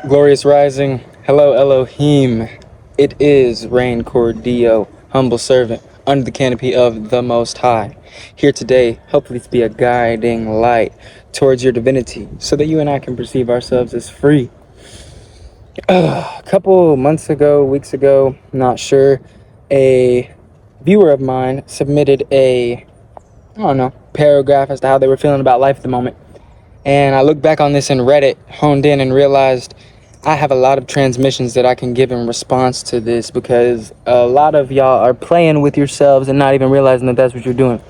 Glorious rising. Hello, Elohim. It is Rain Cordio, humble servant, under the canopy of the Most High. Here today, hopefully to be a guiding light towards your divinity, so that you and I can perceive ourselves as free. A couple weeks ago, not sure, a viewer of mine submitted a paragraph as to how they were feeling about life at the moment. And I looked back on this and read it, honed in, and realized I have a lot of transmissions that I can give in response to this, because a lot of y'all are playing with yourselves and not even realizing that that's what you're doing.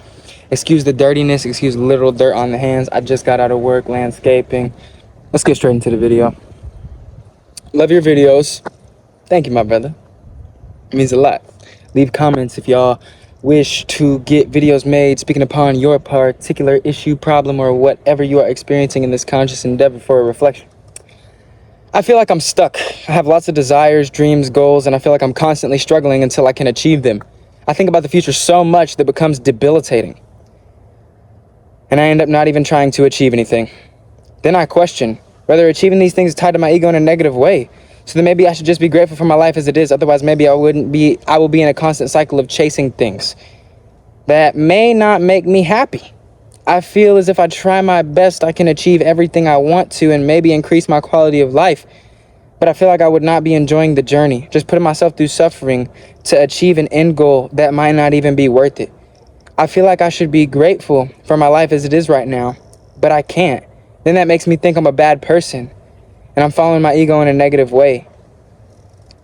Excuse the dirtiness, excuse the literal dirt on the hands. I just got out of work, landscaping. Let's get straight into the video. Love your videos. Thank you, my brother. It means a lot. Leave comments if y'all wish to get videos made speaking upon your particular issue, problem, or whatever you are experiencing in this conscious endeavor for a reflection. I feel like I'm stuck. I have lots of desires, dreams, goals, and I feel like I'm constantly struggling until I can achieve them. I think about the future so much that it becomes debilitating. And I end up not even trying to achieve anything. Then I question whether achieving these things is tied to my ego in a negative way. So then maybe I should just be grateful for my life as it is. Otherwise, maybe I will be in a constant cycle of chasing things that may not make me happy. I feel as if I try my best, I can achieve everything I want to and maybe increase my quality of life. But I feel like I would not be enjoying the journey, just putting myself through suffering to achieve an end goal that might not even be worth it. I feel like I should be grateful for my life as it is right now, but I can't. Then that makes me think I'm a bad person and I'm following my ego in a negative way.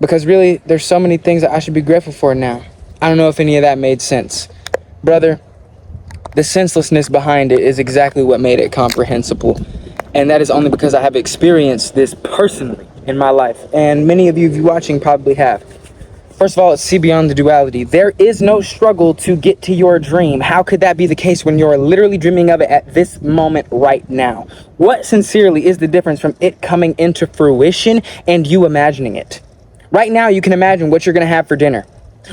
Because really, there's so many things that I should be grateful for now. I don't know if any of that made sense. Brother, the senselessness behind it is exactly what made it comprehensible. And that is only because I have experienced this personally in my life. And many of you watching probably have. First of all, let's see beyond the duality. There is no struggle to get to your dream. How could that be the case when you're literally dreaming of it at this moment right now? What sincerely is the difference from it coming into fruition and you imagining it? Right now, you can imagine what you're going to have for dinner.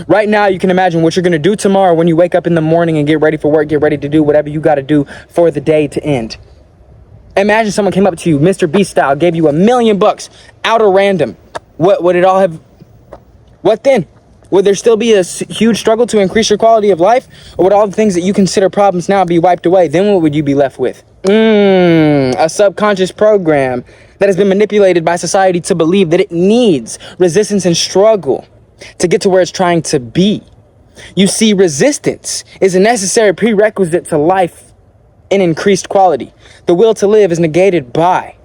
Right now, you can imagine what you're going to do tomorrow when you wake up in the morning and get ready for work, get ready to do whatever you got to do for the day to end. Imagine someone came up to you, Mr. Beast style, gave you $1 million out of random. What would it all have? What then? Would there still be a huge struggle to increase your quality of life? Or would all the things that you consider problems now be wiped away? Then what would you be left with? A subconscious program that has been manipulated by society to believe that it needs resistance and struggle to get to where it's trying to be. You see, resistance is a necessary prerequisite to life in increased quality. The will to live is negated by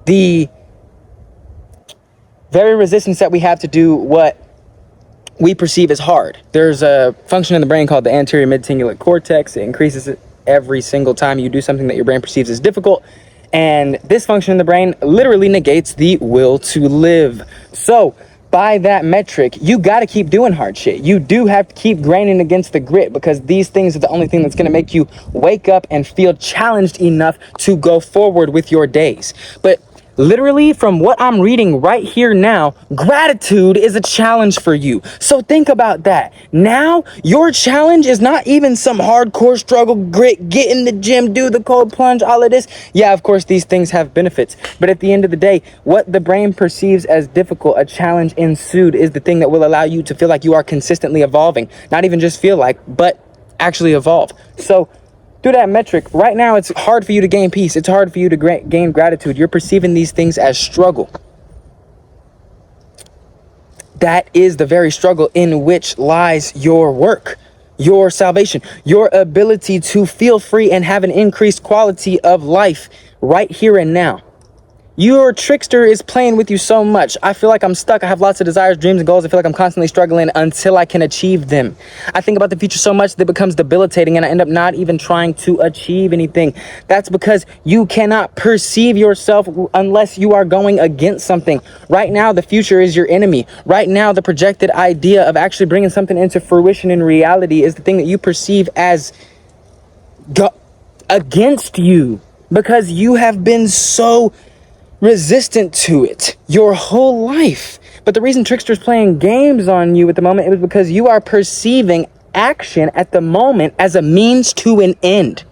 the very resistance that we have to do what we perceive as hard. There's a function in the brain called the anterior mid-cingulate cortex. It increases it every single time you do something that your brain perceives as difficult. And this function in the brain literally negates the will to live. So by that metric, you got to keep doing hard shit. You do have to keep grinding against the grit, because these things are the only thing that's going to make you wake up and feel challenged enough to go forward with your days. But literally, from what I'm reading right here now, gratitude is a challenge for you. So think about that. Now, your challenge is not even some hardcore struggle, grit, get in the gym, do the cold plunge, all of this. Yeah, of course, these things have benefits. But at the end of the day, what the brain perceives as difficult, a challenge ensued, is the thing that will allow you to feel like you are consistently evolving. Not even just feel like, but actually evolve. So through that metric, right now, it's hard for you to gain peace. It's hard for you to gain gratitude. You're perceiving these things as struggle. That is the very struggle in which lies your work, your salvation, your ability to feel free and have an increased quality of life right here and now. Your trickster is playing with you so much. I feel like I'm stuck. I have lots of desires, dreams, and goals. I feel like I'm constantly struggling until I can achieve them. I think about the future so much that it becomes debilitating, and I end up not even trying to achieve anything. That's because you cannot perceive yourself unless you are going against something. Right now, the future is your enemy. Right now, the projected idea of actually bringing something into fruition in reality is the thing that you perceive as against you, because you have been so resistant to it your whole life. But the reason Trickster's playing games on you at the moment is because you are perceiving action at the moment as a means to an end.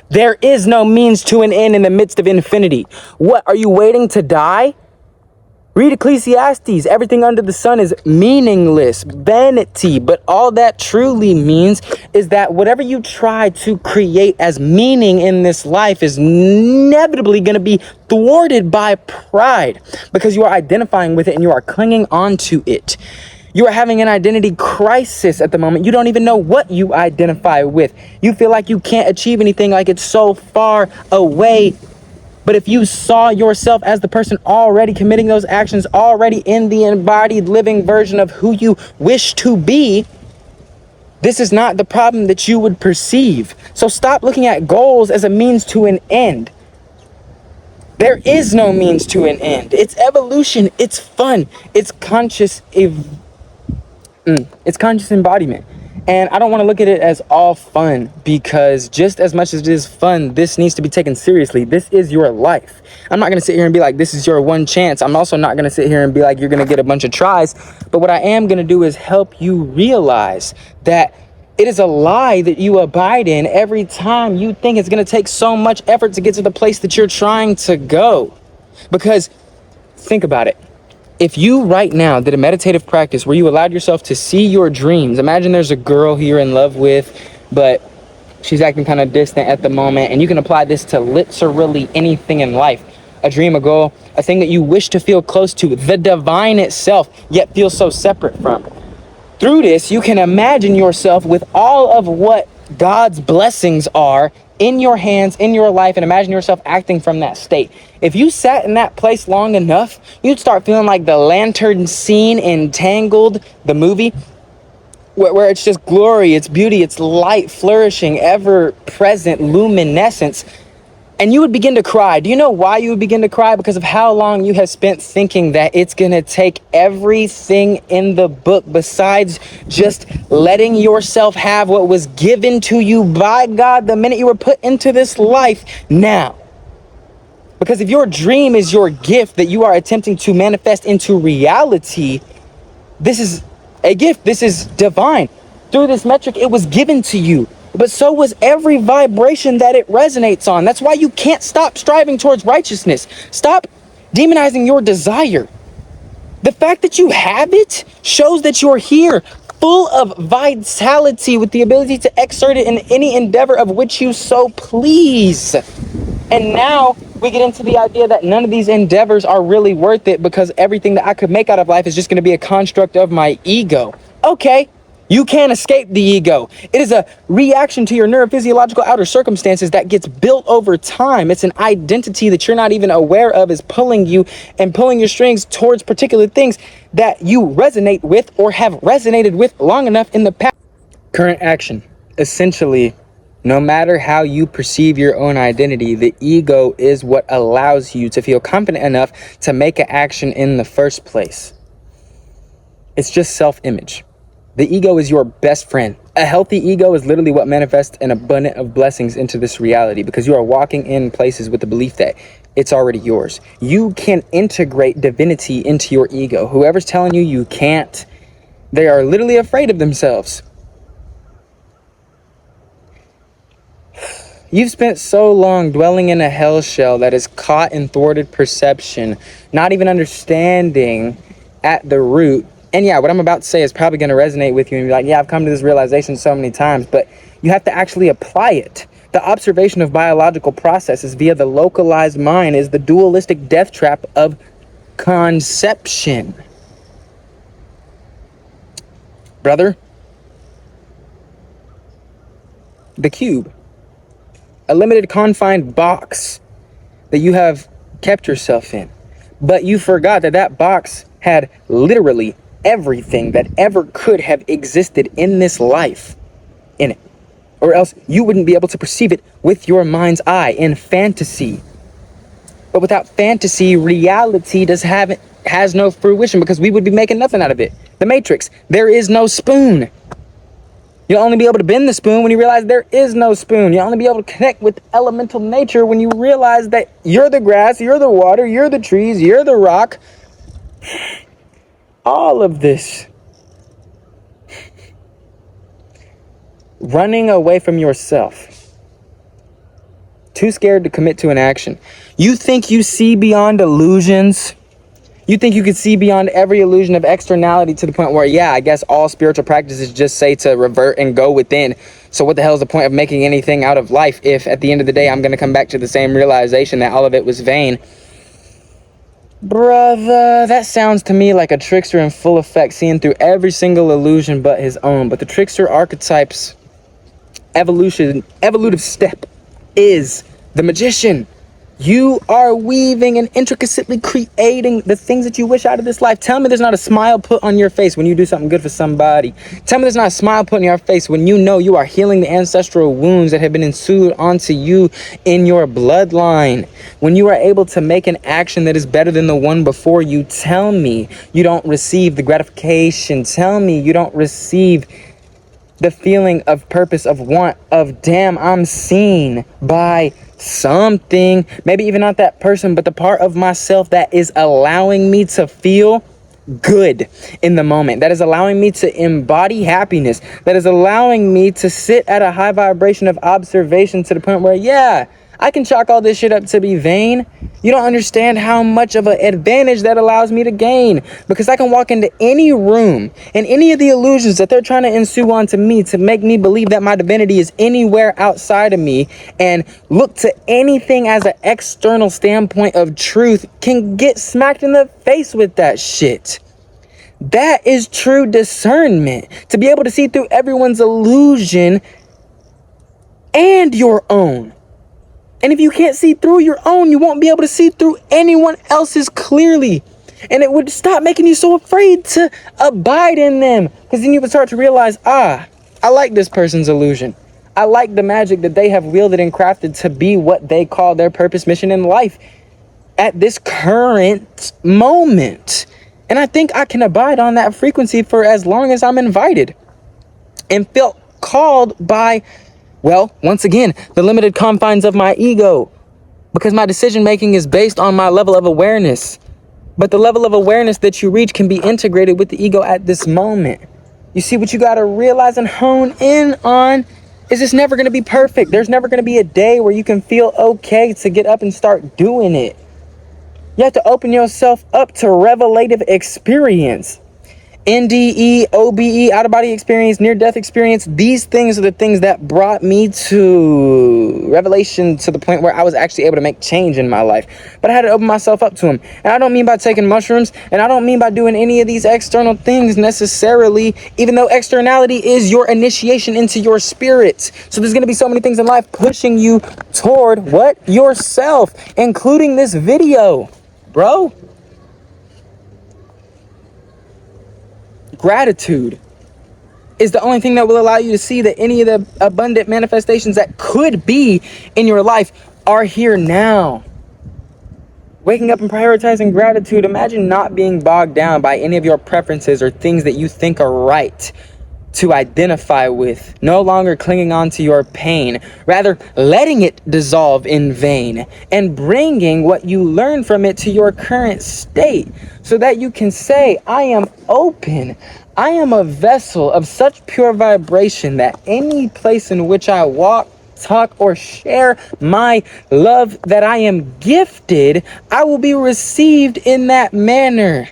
There is no means to an end in the midst of infinity. What, are you waiting to die? Read Ecclesiastes. Everything under the sun is meaningless, vanity. But all that truly means is that whatever you try to create as meaning in this life is inevitably going to be thwarted by pride, because you are identifying with it and you are clinging on to it. You are having an identity crisis at the moment. You don't even know what you identify with. You feel like you can't achieve anything, like it's so far away. But if you saw yourself as the person already committing those actions, already in the embodied living version of who you wish to be, this is not the problem that you would perceive. So stop looking at goals as a means to an end. There is no means to an end. It's evolution. It's fun. It's conscious embodiment. And I don't want to look at it as all fun, because just as much as it is fun, this needs to be taken seriously. This is your life. I'm not going to sit here and be like, this is your one chance. I'm also not going to sit here and be like, you're going to get a bunch of tries. But what I am going to do is help you realize that it is a lie that you abide in every time you think it's going to take so much effort to get to the place that you're trying to go. Because think about it. If you right now did a meditative practice where you allowed yourself to see your dreams, imagine there's a girl who you're in love with, but she's acting kind of distant at the moment, and you can apply this to literally anything in life. A dream, a goal, a thing that you wish to feel close to, the divine itself, yet feel so separate from. Through this, you can imagine yourself with all of what God's blessings are in your hands, in your life, and imagine yourself acting from that state. If you sat in that place long enough, you'd start feeling like the lantern scene in Tangled, the movie, where it's just glory, it's beauty, it's light, flourishing, ever-present luminescence. And you would begin to cry. Do you know why you would begin to cry? Because of how long you have spent thinking that it's going to take everything in the book besides just letting yourself have what was given to you by God the minute you were put into this life now. Because if your dream is your gift that you are attempting to manifest into reality, this is a gift. This is divine. Through this metric, it was given to you. But so was every vibration that it resonates on. That's why you can't stop striving towards righteousness. Stop demonizing your desire. The fact that you have it shows that you're here, full of vitality, with the ability to exert it in any endeavor of which you so please. And now we get into the idea that none of these endeavors are really worth it, because everything that I could make out of life is just going to be a construct of my ego. Okay. You can't escape the ego. It is a reaction to your neurophysiological outer circumstances that gets built over time. It's an identity that you're not even aware of is pulling you and pulling your strings towards particular things that you resonate with or have resonated with long enough in the past. Current action. Essentially, no matter how you perceive your own identity, the ego is what allows you to feel confident enough to make an action in the first place. It's just self-image. The ego is your best friend. A healthy ego is literally what manifests an abundance of blessings into this reality, because you are walking in places with the belief that it's already yours. You can integrate divinity into your ego. Whoever's telling you you can't, they are literally afraid of themselves. You've spent so long dwelling in a hell shell that is caught in thwarted perception, not even understanding at the root. And yeah, what I'm about to say is probably going to resonate with you and be like, yeah, I've come to this realization so many times, but you have to actually apply it. The observation of biological processes via the localized mind is the dualistic death trap of conception. Brother, the cube, a limited confined box that you have kept yourself in, but you forgot that that box had literally everything that ever could have existed in this life in it, or else you wouldn't be able to perceive it with your mind's eye in fantasy. But without fantasy, reality has no fruition, because we would be making nothing out of it. The Matrix, there is no spoon. You'll only be able to bend the spoon when you realize there is no spoon. You'll only be able to connect with elemental nature when you realize that you're the grass, you're the water, you're the trees, you're the rock. All of this. Running away from yourself. Too scared to commit to an action. You think you see beyond illusions? You think you could see beyond every illusion of externality to the point where, yeah, I guess all spiritual practices just say to revert and go within. So what the hell is the point of making anything out of life if at the end of the day I'm going to come back to the same realization that all of it was vain? Brother, that sounds to me like a trickster in full effect, seeing through every single illusion but his own. But the trickster archetype's evolutive step is the magician. You are weaving and intricately creating the things that you wish out of this life. Tell me there's not a smile put on your face when you do something good for somebody. Tell me there's not a smile put on your face when you know you are healing the ancestral wounds that have been ensued onto you in your bloodline. When you are able to make an action that is better than the one before you. Tell me you don't receive the gratification. Tell me you don't receive the feeling of purpose, of want, of damn, I'm seen by something, maybe even not that person, but the part of myself that is allowing me to feel good in the moment, that is allowing me to embody happiness, that is allowing me to sit at a high vibration of observation to the point where, yeah, I can chalk all this shit up to be vain. You don't understand how much of an advantage that allows me to gain, because I can walk into any room and any of the illusions that they're trying to ensue onto me to make me believe that my divinity is anywhere outside of me, and look to anything as an external standpoint of truth, can get smacked in the face with that shit. That is true discernment, to be able to see through everyone's illusion and your own. And if you can't see through your own, you won't be able to see through anyone else's clearly. And it would stop making you so afraid to abide in them. Because then you would start to realize, I like this person's illusion. I like the magic that they have wielded and crafted to be what they call their purpose, mission in life at this current moment. And I think I can abide on that frequency for as long as I'm invited. And felt called by, well, once again, the limited confines of my ego, because my decision making is based on my level of awareness. But the level of awareness that you reach can be integrated with the ego at this moment. You see, what you got to realize and hone in on is it's never going to be perfect. There's never going to be a day where you can feel okay to get up and start doing it. You have to open yourself up to revelative experience. NDE, OBE, out-of-body experience, near-death experience. These things are the things that brought me to revelation, to the point where I was actually able to make change in my life. But I had to open myself up to them. And I don't mean by taking mushrooms, and I don't mean by doing any of these external things necessarily, even though externality is your initiation into your spirit. So there's going to be so many things in life pushing you toward what? Yourself, including this video, bro. Gratitude is the only thing that will allow you to see that any of the abundant manifestations that could be in your life are here now. Waking up and prioritizing gratitude. Imagine not being bogged down by any of your preferences or things that you think are right to identify with, no longer clinging on to your pain, rather letting it dissolve in vain and bringing what you learn from it to your current state so that you can say, I am open. I am a vessel of such pure vibration that any place in which I walk, talk, or share my love that I am gifted, I will be received in that manner.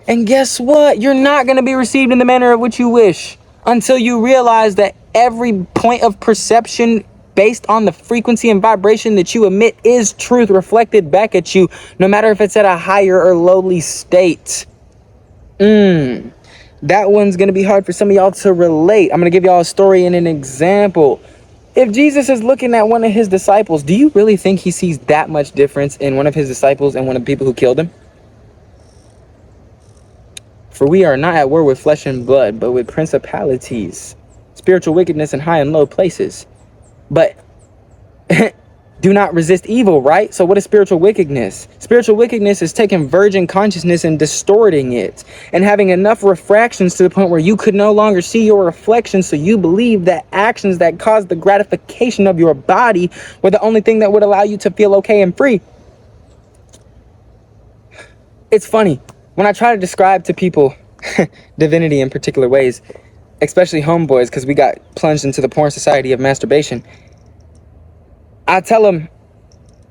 And guess what? You're not going to be received in the manner of which you wish, until you realize that every point of perception based on the frequency and vibration that you emit is truth reflected back at you, no matter if it's at a higher or lowly state. That one's going to be hard for some of y'all to relate. I'm going to give y'all a story and an example. If Jesus is looking at one of his disciples, do you really think he sees that much difference in one of his disciples and one of the people who killed him? For we are not at war with flesh and blood, but with principalities, spiritual wickedness in high and low places. But do not resist evil, right? So what is spiritual wickedness? Spiritual wickedness is taking virgin consciousness and distorting it and having enough refractions to the point where you could no longer see your reflection. So you believe that actions that cause the gratification of your body were the only thing that would allow you to feel okay and free. It's funny. When I try to describe to people divinity in particular ways, especially homeboys, because we got plunged into the porn society of masturbation, I tell them,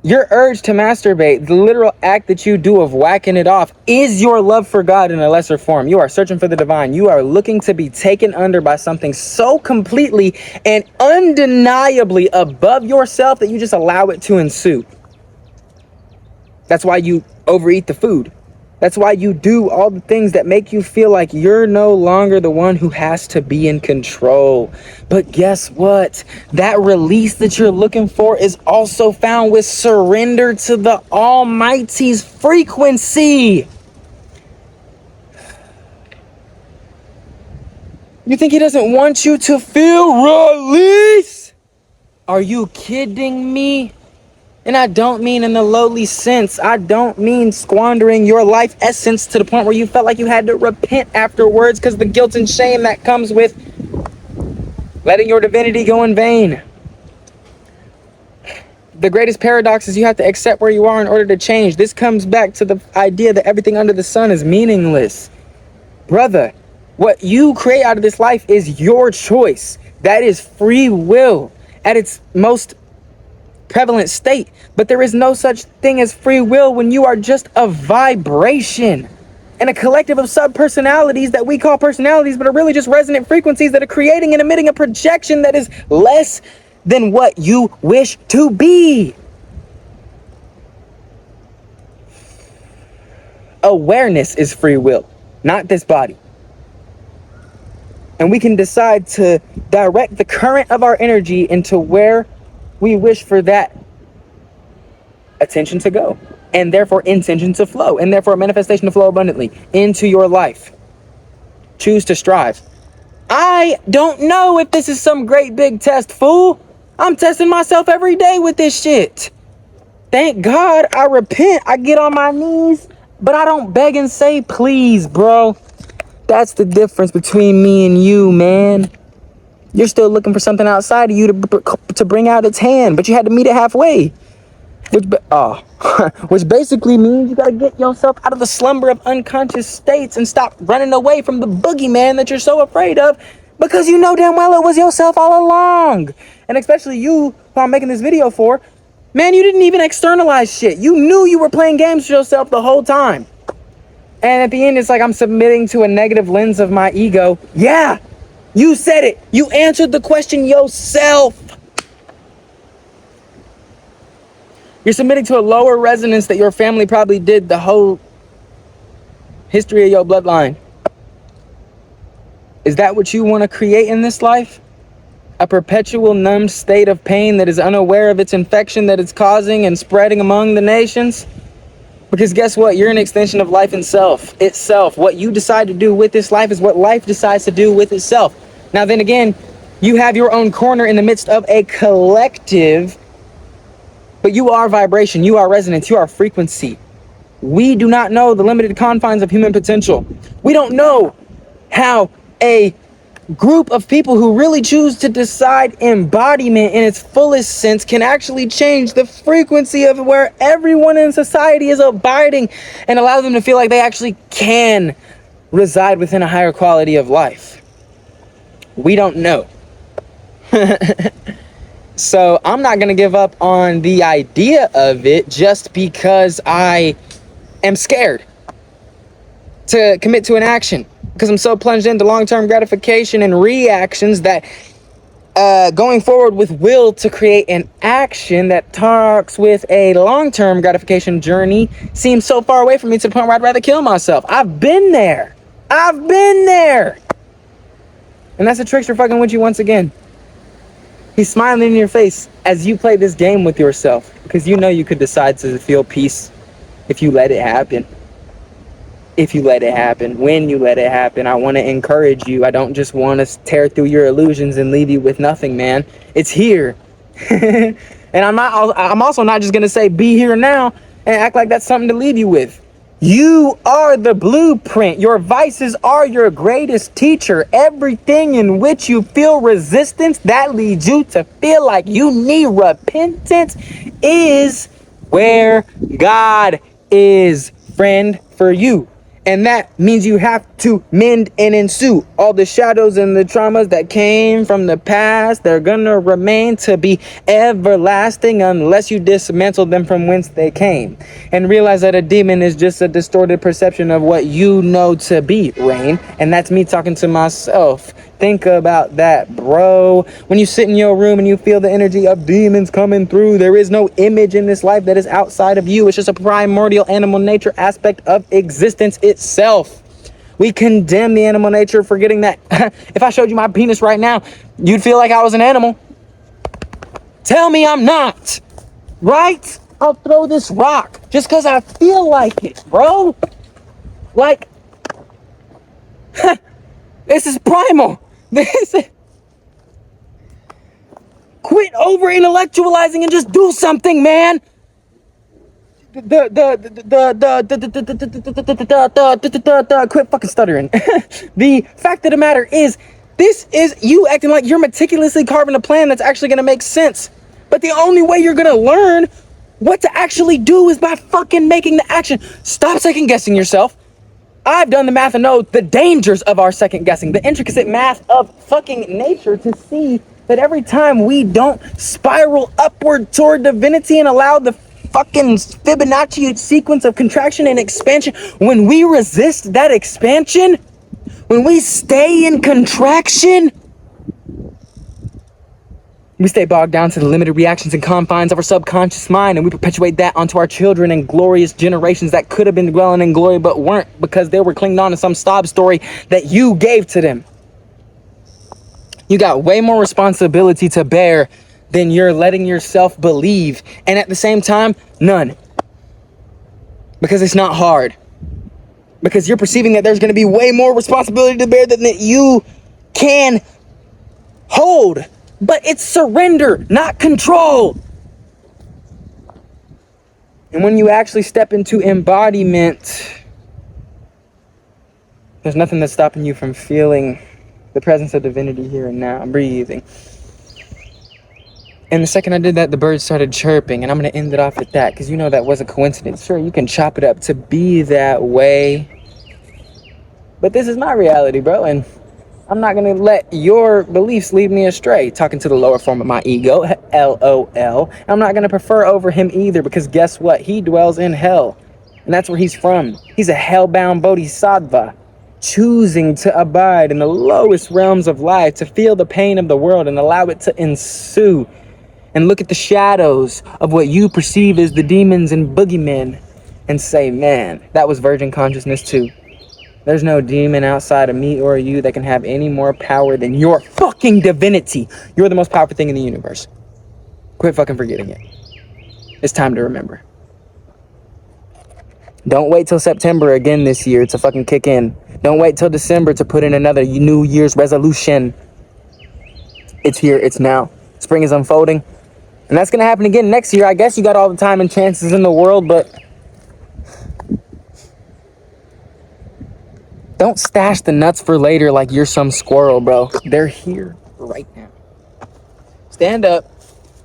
Your urge to masturbate, the literal act that you do of whacking it off, is your love for God in a lesser form. You are searching for the divine. You are looking to be taken under by something so completely and undeniably above yourself that you just allow it to ensue. That's why you overeat the food. That's why you do all the things that make you feel like you're no longer the one who has to be in control. But guess what? That release that you're looking for is also found with surrender to the Almighty's frequency. You think He doesn't want you to feel release? Are you kidding me? And I don't mean in the lowly sense. I don't mean squandering your life essence to the point where you felt like you had to repent afterwards because the guilt and shame that comes with letting your divinity go in vain. The greatest paradox is you have to accept where you are in order to change. This comes back to the idea that everything under the sun is meaningless. Brother, what you create out of this life is your choice. That is free will at its most prevalent state. But there is no such thing as free will when you are just a vibration and a collective of sub-personalities that we call personalities, but are really just resonant frequencies that are creating and emitting a projection that is less than what you wish to be. Awareness is free will, not this body. And we can decide to direct the current of our energy into where we wish for that attention to go, and therefore intention to flow, and therefore manifestation to flow abundantly into your life. Choose to strive. I don't know if this is some great big test, fool. I'm testing myself every day with this shit. Thank God I repent. I get on my knees, but I don't beg and say please, bro. That's the difference between me and you, man. You're still looking for something outside of you to bring out its hand, but you had to meet it halfway. Which basically means you gotta get yourself out of the slumber of unconscious states and stop running away from the boogeyman that you're so afraid of, because you know damn well it was yourself all along. And especially you, who I'm making this video for, man, you didn't even externalize shit. You knew you were playing games with yourself the whole time. And at the end, it's like I'm submitting to a negative lens of my ego. Yeah, you said it. You answered the question yourself. You're submitting to a lower resonance that your family probably did the whole history of your bloodline. Is that what you want to create in this life? A perpetual numbed state of pain that is unaware of its infection that it's causing and spreading among the nations? Because guess what? You're an extension of life itself. What you decide to do with this life is what life decides to do with itself. Now then again, you have your own corner in the midst of a collective, but you are vibration, you are resonance, you are frequency. We do not know the limited confines of human potential. We don't know how a group of people who really choose to decide embodiment in its fullest sense can actually change the frequency of where everyone in society is abiding and allow them to feel like they actually can reside within a higher quality of life. We don't know. So I'm not going to give up on the idea of it just because I am scared to commit to an action, because I'm so plunged into long-term gratification and reactions that going forward with will to create an action that talks with a long-term gratification journey seems so far away from me to the point where I'd rather kill myself. I've been there. And that's a trickster fucking with you once again. He's smiling in your face as you play this game with yourself, because you know you could decide to feel peace if you let it happen. If you let it happen, when you let it happen. I want to encourage you. I don't just want to tear through your illusions and leave you with nothing, man. It's here. And I'm also not just going to say be here now and act like that's something to leave you with. You are the blueprint. Your vices are your greatest teacher. Everything in which you feel resistance that leads you to feel like you need repentance is where God is, friend, for you. And that means you have to mend and ensue. All the shadows and the traumas that came from the past, they're gonna remain to be everlasting unless you dismantle them from whence they came. And realize that a demon is just a distorted perception of what you know to be, Rain. And that's me talking to myself. Think about that, bro. When you sit in your room and you feel the energy of demons coming through, there is no image in this life that is outside of you. It's just a primordial animal nature aspect of existence itself. We condemn the animal nature, forgetting that if I showed you my penis right now, you'd feel like I was an animal. Tell me I'm not, right? I'll throw this rock just because I feel like it, bro. Like, this is primal. This is... Quit over intellectualizing and just do something, man. Quit fucking stuttering. The fact of the matter is, this is you acting like you're meticulously carving a plan that's actually gonna make sense. But the only way you're gonna learn what to actually do is by fucking making the action. Stop second guessing yourself. I've done the math and know the dangers of our second guessing, the intricate math of fucking nature, to see that every time we don't spiral upward toward divinity and allow the fucking Fibonacci sequence of contraction and expansion, when we resist that expansion, when we stay in contraction, we stay bogged down to the limited reactions and confines of our subconscious mind, and we perpetuate that onto our children and glorious generations that could have been dwelling in glory but weren't because they were clinging on to some sob story that you gave to them. You got way more responsibility to bear than you're letting yourself believe, and at the same time, none. Because it's not hard. Because you're perceiving that there's going to be way more responsibility to bear than that you can hold. But it's surrender, not control. And when you actually step into embodiment, there's nothing that's stopping you from feeling the presence of divinity here and now, breathing. And the second I did that, the birds started chirping, and I'm going to end it off at that, because you know that was a coincidence. Sure, you can chop it up to be that way, but this is my reality, bro, and I'm not going to let your beliefs lead me astray. Talking to the lower form of my ego, LOL. I'm not going to prefer over him either, because guess what? He dwells in hell, and that's where he's from. He's a hellbound bodhisattva, choosing to abide in the lowest realms of life, to feel the pain of the world and allow it to ensue, and look at the shadows of what you perceive as the demons and boogeymen and say, man, that was virgin consciousness too. There's no demon outside of me or you that can have any more power than your fucking divinity. You're the most powerful thing in the universe. Quit fucking forgetting it. It's time to remember. Don't wait till September again this year to fucking kick in. Don't wait till December to put in another New Year's resolution. It's here, it's now. Spring is unfolding. And that's going to happen again next year. I guess you got all the time and chances in the world, but don't stash the nuts for later like you're some squirrel, bro. They're here right now. Stand up.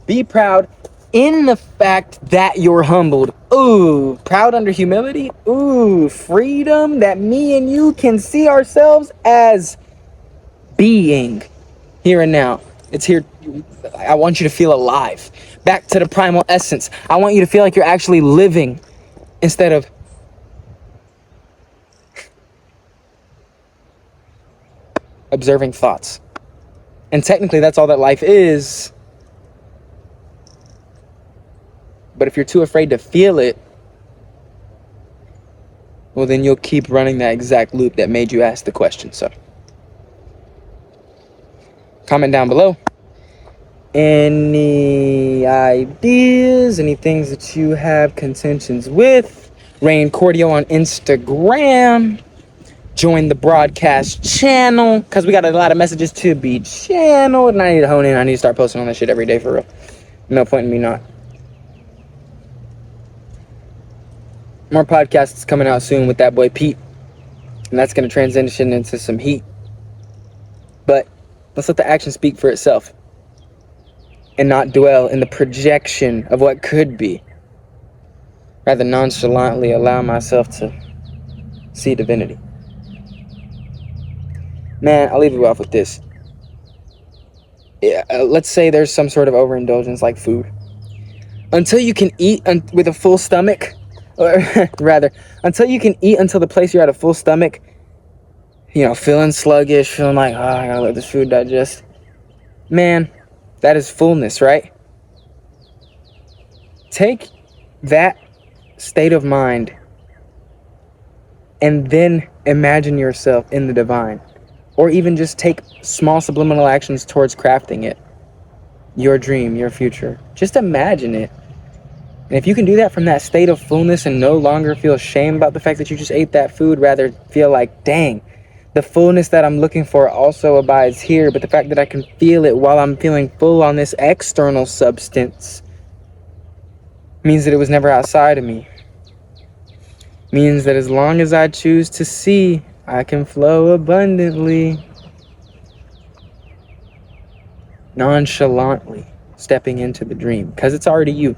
Be proud in the fact that you're humbled. Ooh, proud under humility. Ooh, freedom that me and you can see ourselves as being here and now. It's here. I want you to feel alive. Back to the primal essence. I want you to feel like you're actually living instead of observing thoughts. And technically that's all that life is. But if you're too afraid to feel it, well, then you'll keep running that exact loop that made you ask the question. So comment down below any ideas, any things that you have contentions with. Rain Cordio on Instagram. Join the broadcast channel, because we got a lot of messages to be channeled, and I need to hone in. I need to start posting on that shit every day for real. No point in me not. More podcasts coming out soon with that boy Pete, and that's going to transition into some heat. But let's let the action speak for itself and not dwell in the projection of what could be. Rather nonchalantly allow myself to see divinity. Man, I'll leave you off with this. Yeah, let's say there's some sort of overindulgence like food. Until you can eat with a full stomach, or rather, until you can eat until the place you're at a full stomach, feeling sluggish, feeling like, oh, I gotta let this food digest. Man, that is fullness, right? Take that state of mind and then imagine yourself in the divine. Or even just take small subliminal actions towards crafting it. Your dream, your future. Just imagine it. And if you can do that from that state of fullness and no longer feel shame about the fact that you just ate that food, rather feel like, dang, the fullness that I'm looking for also abides here, but the fact that I can feel it while I'm feeling full on this external substance means that it was never outside of me. Means that as long as I choose to see, I can flow abundantly, nonchalantly stepping into the dream, because it's already you.